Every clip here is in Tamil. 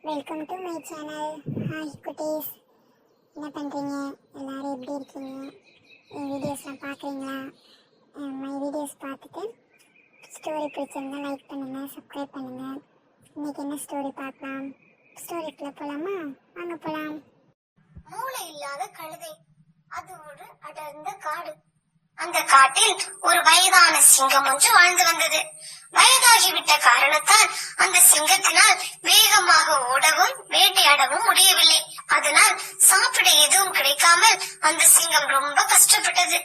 Welcome to my channel. Hi குட்டீஸ், என்ன பண்ணுறீங்க? எல்லோரும் எப்படி இருக்கீங்க? என் வீடியோஸ்லாம் பார்க்குறீங்களா? மை வீடியோஸ் பார்த்துட்டு ஸ்டோரி பிடிச்சிருந்தா லைக் பண்ணுங்கள், சப்ஸ்கிரைப் பண்ணுங்கள். இன்றைக்கி என்ன ஸ்டோரி பார்க்கலாம்? ஸ்டோரிக்குள்ளே போகலாமா? வாங்க போகலாம். மூளை இல்லாத கழுதை. அது ஒரு அடர்ந்த காடு. அந்த காட்டில் ஒரு வயதான சிங்கம் ஒன்று வாழ்ந்து வந்தது. வயதாகிவிட்ட காரணத்தால் அந்த சிங்கத்தினால் வேகமாக ஓடவும் வேட்டையாடவும் முடியவில்லை. அதனால் சாப்பிட எதுவும் கிடைக்காமல் அந்த சிங்கம் ரொம்ப கஷ்டப்பட்டது.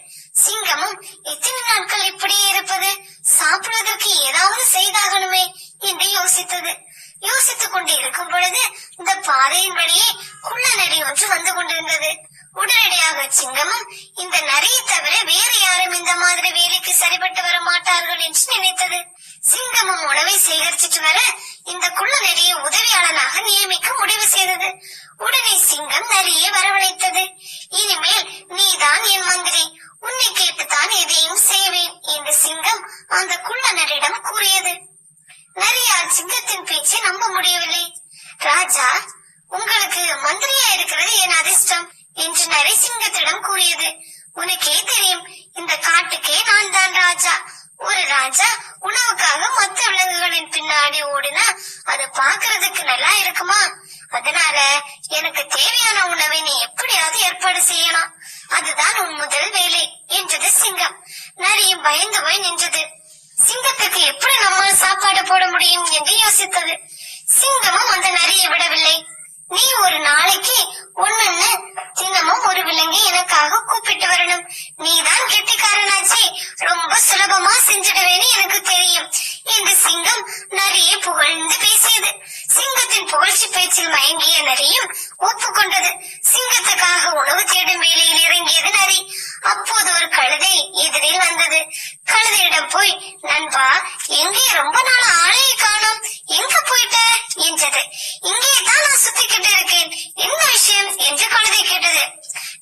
சிங்கமும் எத்தனை நாட்கள் இப்படியே இருப்பது, சாப்பிடுவதற்கு ஏதாவது செய்தாகணுமே என்று யோசித்தது. யோசித்துக் கொண்டு இருக்கும் பொழுது இந்த பாதையின் வழியே குள்ள நரி ஒன்று வந்து கொண்டிருந்தது. உடனடியாக சிங்கமும் இந்த நரியை தவிர வேறு யாரும் இந்த மாதிரி வேலைக்கு சரிபட்டு வர மாட்டார்கள் என்று நினைத்தது. சிங்கமும் உணவை சேகரிச்சிட்டு வர இந்த குள்ள நரியை உதவியாளனாக நியமிக்க முடிவு செய்தது. உடனே சிங்கம் நரியை வரவழைத்தது. இனிமேல் நீதான் என் மந்திரி, உன்னை கேட்டுத்தான் எதையும் செய்வேன் என்று சிங்கம் அந்த குள்ள நரியிடம் கூறியது. நரியால் சிங்கத்தின் பேச்சை நம்ப முடியவில்லை. ராஜா, உங்களுக்கு மந்திரியா இருக்கிறது என் அதிர்ஷ்டம் என்று நரி சிங்கத்திடம் கூறியது. உனக்கே தெரியும், இந்த காட்டுக்கே நான் தான் ராஜா. ஒரு ராஜா உணவுக்காக மற்ற விலங்குகளின் பின்னாடி ஓடினா அது பாக்குறதுக்கு நல்லா இருக்குமா? அதனால எனக்கு தேவையான உணவை நீ எப்படியாவது ஏற்பாடு செய்யணும், அதுதான் உன் முதல் வேலை என்றது சிங்கம். நரியும் பயந்து போய் நின்றது. சிங்கத்துக்கு எப்படி நம்மால் சாப்பாடு போட முடியும் என்று யோசித்தது. சிங்கமும் அந்த நரியை விடவில்லை. நீ ஒரு நாளைக்கு ஒன்னு தினமும் ஒரு விலங்கு எனக்காக கூப்பிட்டு வரணும். நீதான் கெட்டிக்காரனாச்சி, ரொம்ப சுலபமா செஞ்சிடுவேன்னு எனக்கு தெரியும் என்று சிங்கம் நரியை புகழ்ந்து பேசியது. சிங்கத்தின் புகழ்ச்சி பேச்சில் மயங்கிய நரியும் ஒப்புக்கொண்டது. சிங்கத்துக்காக உணவு தேடும் வேலையில் இறங்கியது நரி. அப்போது ஒரு கழுதை எதிரில் வந்தது. கழுதையிடம் போய், நண்பா, எங்கே ரொம்ப நாள் ஆளையை காணோம், எங்க போயிட்ட என்றது. இங்கே தான் நான் சுத்திக்கிட்டு இருக்கேன், என்ன விஷயம் என்று கழுதை கேட்டது.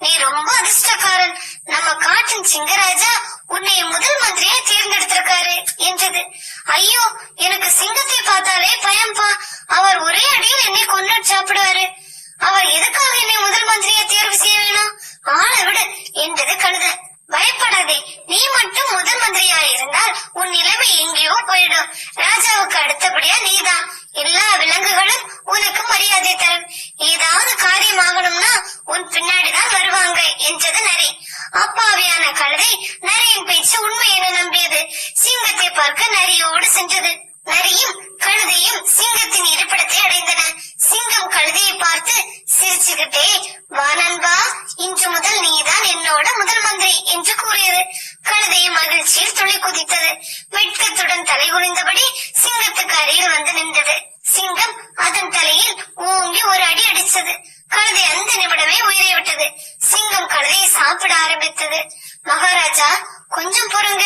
நீ ரொம்ப அதிர்ஷ்டக்காரன், நம்ம காட்டின் சிங்கராஜா உன்னை முதல் மந்திரியா தேர்ந்தெடுத்திருக்காரு என்றது. ஐயோ, எனக்கு சிங்கத்தை பார்த்தாலே பயம்பா, அவர் ஒரே அடியில் என்னை கொண்டு சாப்பிடுவாரு. அவர் எதுக்காக என்னை முதல் மந்திரியா தேர்வு செய்ய வேணும், ஆளை விடு என்றது கழுதை. பயப்படாதே, நீ மட்டும் முதல் மந்திரியா இருந்தால் உன் நிலைமை எங்கேயோ போயிடும். ராஜாவுக்கு அடுத்தபடியா நீதான், எல்லா விலங்குகளும் உனக்கு மரியாதை தரும். ஏதாவது காரியம் ஆகணும்னா உன் பின்னாடிதான் வருவாங்க என்றது நரி. அப்பாவியான கழுதை நரியின் பேச்சு உண்மை என நம்பியது. சிங்கத்தை பார்க்க நரியோடு சென்றது. நரியும் கழுதையும் சிங்கத்தின் இருப்பிடத்தை அடைந்தன. சிங்கம் கழுதையை பார்த்து சிரிச்சுக்கிட்டே, வா நண்பா, இன்று முதல் நீதான் என்னோட முதல் மந்திரி என்று கூறியது. கழுதையும் மகிழ்ச்சியில் துளி குதித்தது. வெட்கத்துடன் தலை குனிந்தபடி சிங்கத்துக்கு அருகில் வந்து நின்றது. சிங்கம் அதன் தலையில் ஓங்கி ஒரு அடி அடிச்சது. கழுதை அந்த நிமிடமே உயிரை விட்டது. சிங்கம் கழுதையை சாப்பிட ஆரம்பித்தது. மகாராஜா, கொஞ்சம் பொறுங்க,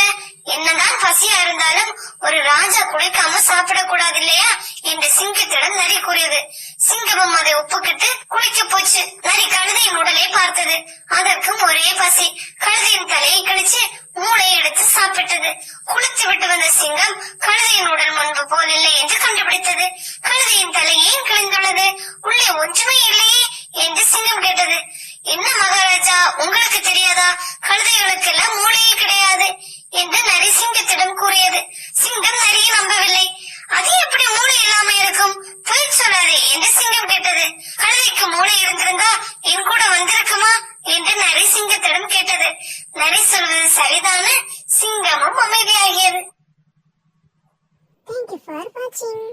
என்னதான் பசியா இருந்தாலும் ஒரு ராஜா குளிக்காம சாப்பிடக்கூடாது இல்லையா என்று சிங்கத்திடம் நரி கூறியது. சிங்கமும் அதை ஒப்புக்கிட்டு குளிக்க போச்சு. நரி கழுதையின் உடலை பார்த்தது. அதற்கும் ஒரே பசி. கழுதையின் தலையை கழிச்சு மூளை எடுத்து சாப்பிட்டது. குளித்து விட்டு வந்த சிங்கம் கழுதையின் உடல் முன்பு போல் இல்லை என்று கண்டுபிடித்தது. கழுதையின் தலை ஏன் கிழிந்துள்ளது, உள்ளே ஒன்றுமே இல்லையே என்று சிங்கம் கேட்டது. என்ன மகாராஜா, உங்களுக்கு தெரியாதா, கழுதைகளுக்கு எல்லாம் மூளையே கிடையாது என்று நரி சிங்கத்திடம் கூறியது. சிங்கம் நரியை நம்பவில்லை. அது எப்படி மூளை இல்லாம இருக்கும், பொய் சொல்லாதே என்று சிங்கம் கேட்டது. கழுதைக்கு மூளை இருந்திருந்தா என் கூட வந்திருக்குமா என்று நரி சிங்கத்திடம் கேட்டது. நரி சொல்வது சரிதான. சிங்கமும் அமைதியாகியது. Thank you for watching.